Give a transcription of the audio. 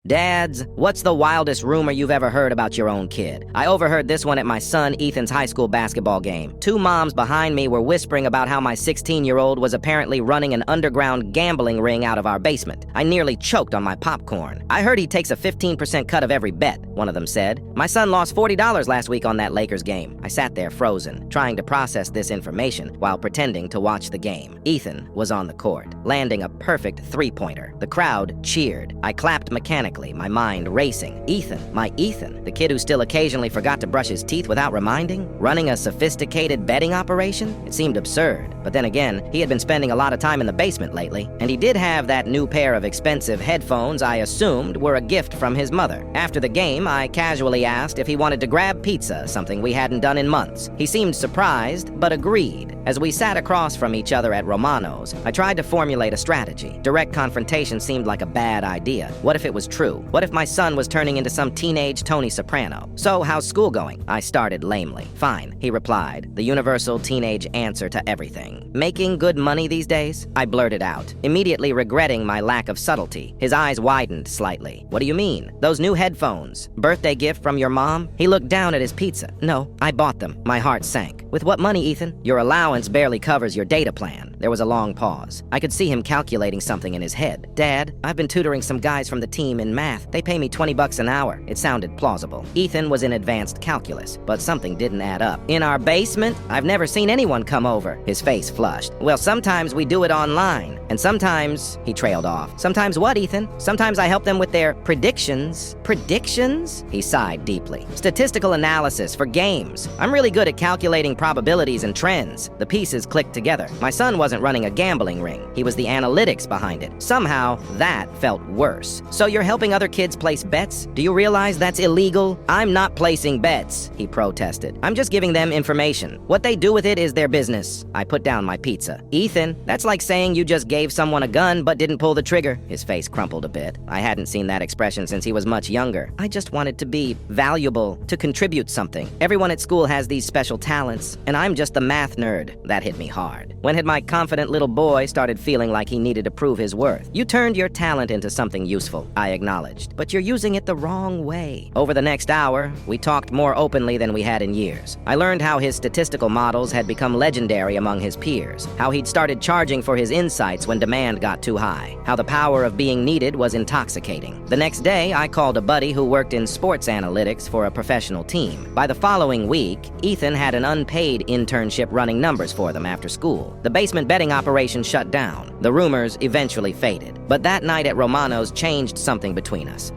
Dads, what's the wildest rumor you've ever heard about your own kid? I overheard this one at my son Ethan's high school basketball game. Two moms behind me were whispering about how my 16-year-old was apparently running an underground gambling ring out of our basement. I nearly choked on my popcorn. I heard he takes a 15% cut of every bet, one of them said. My son lost $40 last week on that Lakers game. I sat there frozen, trying to process this information while pretending to watch the game. Ethan was on the court, landing a perfect three-pointer. The crowd cheered. I clapped mechanically, my mind racing. Ethan, my Ethan, the kid who still occasionally forgot to brush his teeth without reminding, running a sophisticated betting operation? It seemed absurd. But then again, he had been spending a lot of time in the basement lately, and he did have that new pair of expensive headphones I assumed were a gift from his mother. After the game, I casually asked if he wanted to grab pizza, something we hadn't done in months. He seemed surprised, but agreed. As we sat across from each other at Romano's, I tried to formulate a strategy. Direct confrontation seemed like a bad idea. What if it was true? What if my son was turning into some teenage Tony Soprano? So, how's school going? I started lamely. Fine, he replied, the universal teenage answer to everything. Making good money these days? I blurted out, immediately regretting my lack of subtlety. His eyes widened slightly. What do you mean? Those new headphones? Birthday gift from your mom? He looked down at his pizza. No, I bought them. My heart sank. With what money, Ethan? Your allowance barely covers your data plan. There was a long pause. I could see him calculating something in his head. Dad, I've been tutoring some guys from the team in math. They pay me $20 an hour. It sounded plausible. Ethan was in advanced calculus, but something didn't add up. In our basement? I've never seen anyone come over. His face flushed. Well, sometimes we do it online. And sometimes, he trailed off. Sometimes what, Ethan? Sometimes I help them with their predictions. Predictions? He sighed deeply. Statistical analysis for games. I'm really good at calculating probabilities and trends. The pieces clicked together. My son wasn't running a gambling ring. He was the analytics behind it. Somehow, that felt worse. So you're helping other kids place bets? Do you realize that's illegal? I'm not placing bets, he protested. I'm just giving them information. What they do with it is their business. I put down my pizza. Ethan, that's like saying you just gave someone a gun but didn't pull the trigger. His face crumpled a bit. I hadn't seen that expression since he was much younger. I just wanted to be valuable, to contribute something. Everyone at school has these special talents, and I'm just the math nerd. That hit me hard. When had my confident little boy started feeling like he needed to prove his worth? You turned your talent into something useful, I acknowledged, but you're using it the wrong way. Over the next hour, we talked more openly than we had in years. I learned how his statistical models had become legendary among his peers, how he'd started charging for his insights when demand got too high, how the power of being needed was intoxicating. The next day, I called a buddy who worked in sports analytics for a professional team. By the following week, Ethan had an unpaid internship running numbers for them after school. The basement betting operation shut down. The rumors eventually faded. But that night at Romano's changed something between us.